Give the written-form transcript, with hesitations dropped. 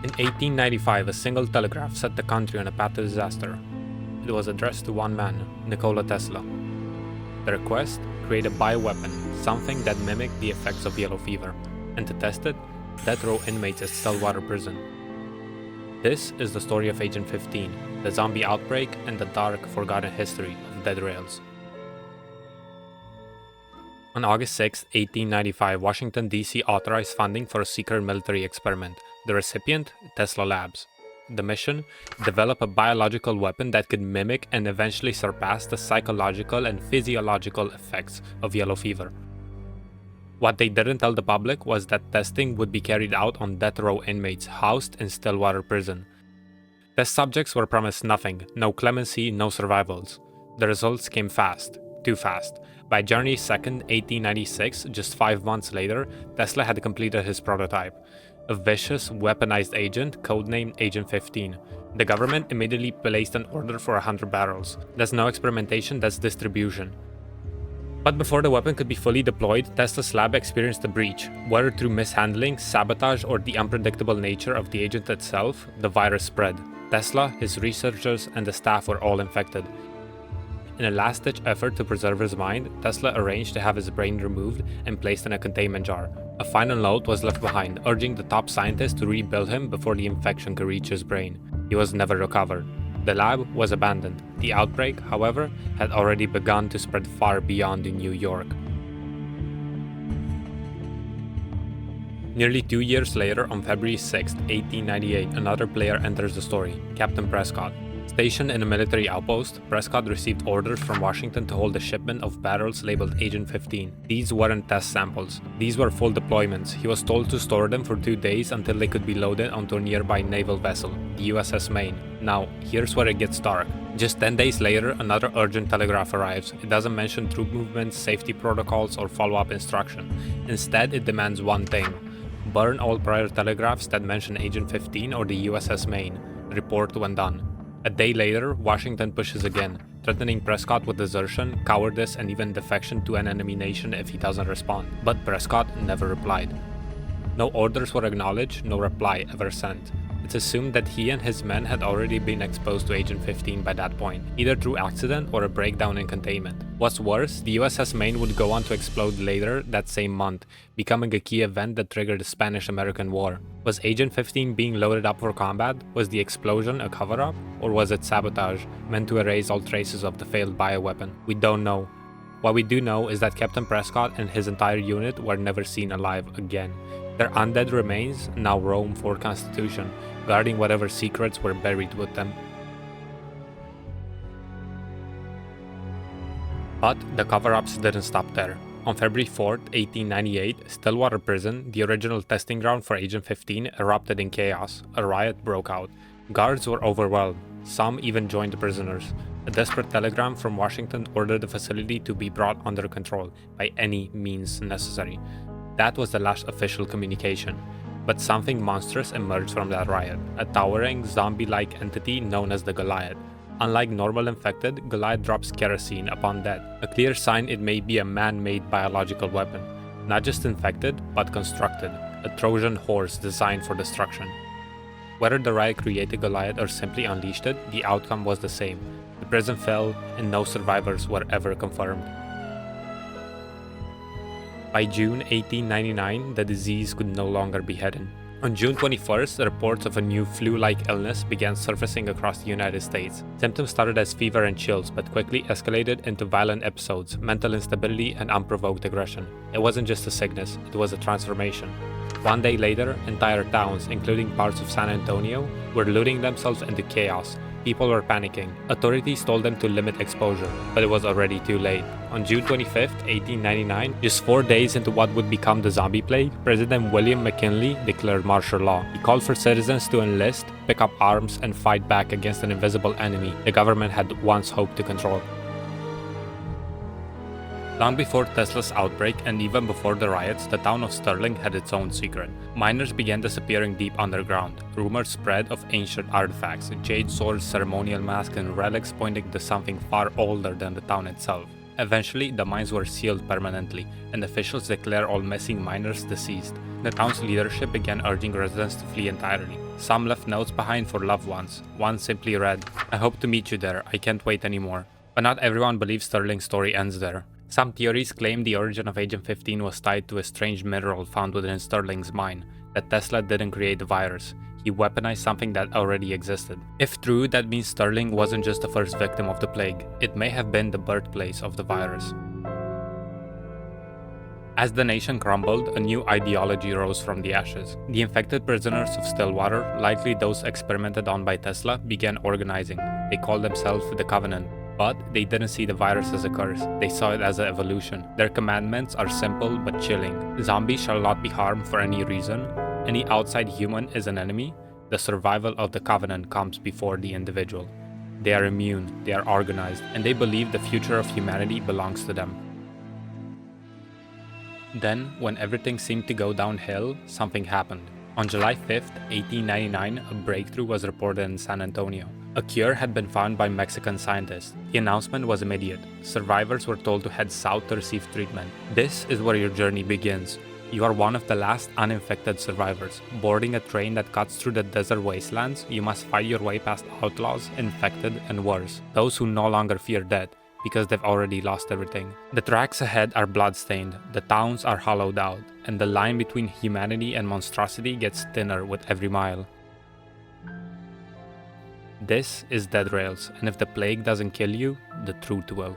In 1895, a single telegraph set the country on a path to disaster. It was addressed to one man, Nikola Tesla. The request: create a bioweapon, something that mimicked the effects of yellow fever, and to test it, death row inmates at Stillwater Prison. This is the story of Agent 15, the zombie outbreak, and the dark, forgotten history of deadrails. On August 6, 1895, Washington, D.C. authorized funding for a secret military experiment. The recipient, Tesla Labs. The mission: develop a biological weapon that could mimic and eventually surpass the psychological and physiological effects of yellow fever. What they didn't tell the public was that testing would be carried out on death row inmates housed in Stillwater Prison. Test subjects were promised nothing, no clemency, no survivals. The results came fast, too fast. By January 2, 1896, just 5 months later, Tesla had completed his prototype. A vicious, weaponized agent, codenamed Agent 15. The government immediately placed an order for 100 barrels. That's no experimentation, that's distribution. But before the weapon could be fully deployed, Tesla's lab experienced a breach. Whether through mishandling, sabotage, or the unpredictable nature of the agent itself, the virus spread. Tesla, his researchers, and the staff were all infected. In a last-ditch effort to preserve his mind, Tesla arranged to have his brain removed and placed in a containment jar. A final note was left behind, urging the top scientists to rebuild him before the infection could reach his brain. He was never recovered. The lab was abandoned. The outbreak, however, had already begun to spread far beyond New York. Nearly 2 years later, on February 6, 1898, another player enters the story, Captain Prescott. Stationed in a military outpost, Prescott received orders from Washington to hold a shipment of barrels labeled Agent 15. These weren't test samples. These were full deployments. He was told to store them for 2 days until they could be loaded onto a nearby naval vessel, the USS Maine. Now, here's where it gets dark. Just 10 days later, another urgent telegraph arrives. It doesn't mention troop movements, safety protocols, or follow-up instruction. Instead, it demands one thing: burn all prior telegraphs that mention Agent 15 or the USS Maine. Report when done. A day later, Washington pushes again, threatening Prescott with desertion, cowardice, and even defection to an enemy nation if he doesn't respond. But Prescott never replied. No orders were acknowledged, no reply ever sent. It's assumed that he and his men had already been exposed to Agent 15 by that point, either through accident or a breakdown in containment. What's worse, the USS Maine would go on to explode later that same month, becoming a key event that triggered the Spanish-American War. Was Agent 15 being loaded up for combat? Was the explosion a cover-up? Or was it sabotage, meant to erase all traces of the failed bioweapon? We don't know. What we do know is that Captain Prescott and his entire unit were never seen alive again. Their undead remains now roam Fort Constitution, guarding whatever secrets were buried with them. But the cover-ups didn't stop there. On February 4, 1898, Stillwater Prison, the original testing ground for Agent 15, erupted in chaos. A riot broke out. Guards were overwhelmed. Some even joined the prisoners. A desperate telegram from Washington ordered the facility to be brought under control by any means necessary. That was the last official communication. But something monstrous emerged from that riot, a towering, zombie-like entity known as the Goliath. Unlike normal infected, Goliath drops kerosene upon death, a clear sign it may be a man-made biological weapon. Not just infected, but constructed, a Trojan horse designed for destruction. Whether the riot created Goliath or simply unleashed it, the outcome was the same. The prison fell, and no survivors were ever confirmed. By June 1899, the disease could no longer be hidden. On June 21st, reports of a new flu-like illness began surfacing across the United States. Symptoms started as fever and chills, but quickly escalated into violent episodes, mental instability, and unprovoked aggression. It wasn't just a sickness, it was a transformation. One day later, entire towns, including parts of San Antonio, were looting themselves into chaos. People were panicking. Authorities told them to limit exposure, but it was already too late. On June 25, 1899, just 4 days into what would become the zombie plague, President William McKinley declared martial law. He called for citizens to enlist, pick up arms, and fight back against an invisible enemy the government had once hoped to control. Long before Tesla's outbreak and even before the riots, the town of Sterling had its own secret. Miners began disappearing deep underground. Rumors spread of ancient artifacts, jade swords, ceremonial masks, and relics pointing to something far older than the town itself. Eventually, the mines were sealed permanently, and officials declared all missing miners deceased. The town's leadership began urging residents to flee entirely. Some left notes behind for loved ones. One simply read, "I hope to meet you there, I can't wait anymore." But not everyone believes Sterling's story ends there. Some theories claim the origin of Agent 15 was tied to a strange mineral found within Sterling's mine, that Tesla didn't create the virus. He weaponized something that already existed. If true, that means Sterling wasn't just the first victim of the plague. It may have been the birthplace of the virus. As the nation crumbled, a new ideology rose from the ashes. The infected prisoners of Stillwater, likely those experimented on by Tesla, began organizing. They called themselves the Covenant. But they didn't see the virus as a curse, they saw it as an evolution. Their commandments are simple but chilling. Zombies shall not be harmed for any reason. Any outside human is an enemy. The survival of the Covenant comes before the individual. They are immune, they are organized, and they believe the future of humanity belongs to them. Then, when everything seemed to go downhill, something happened. On July 5th, 1899, a breakthrough was reported in San Antonio. A cure had been found by Mexican scientists. The announcement was immediate. Survivors were told to head south to receive treatment. This is where your journey begins. You are one of the last uninfected survivors. Boarding a train that cuts through the desert wastelands, you must fight your way past outlaws, infected, and worse. Those who no longer fear death, because they've already lost everything. The tracks ahead are blood-stained, the towns are hollowed out, and the line between humanity and monstrosity gets thinner with every mile. This is deadrails, and if the plague doesn't kill you, the truth will.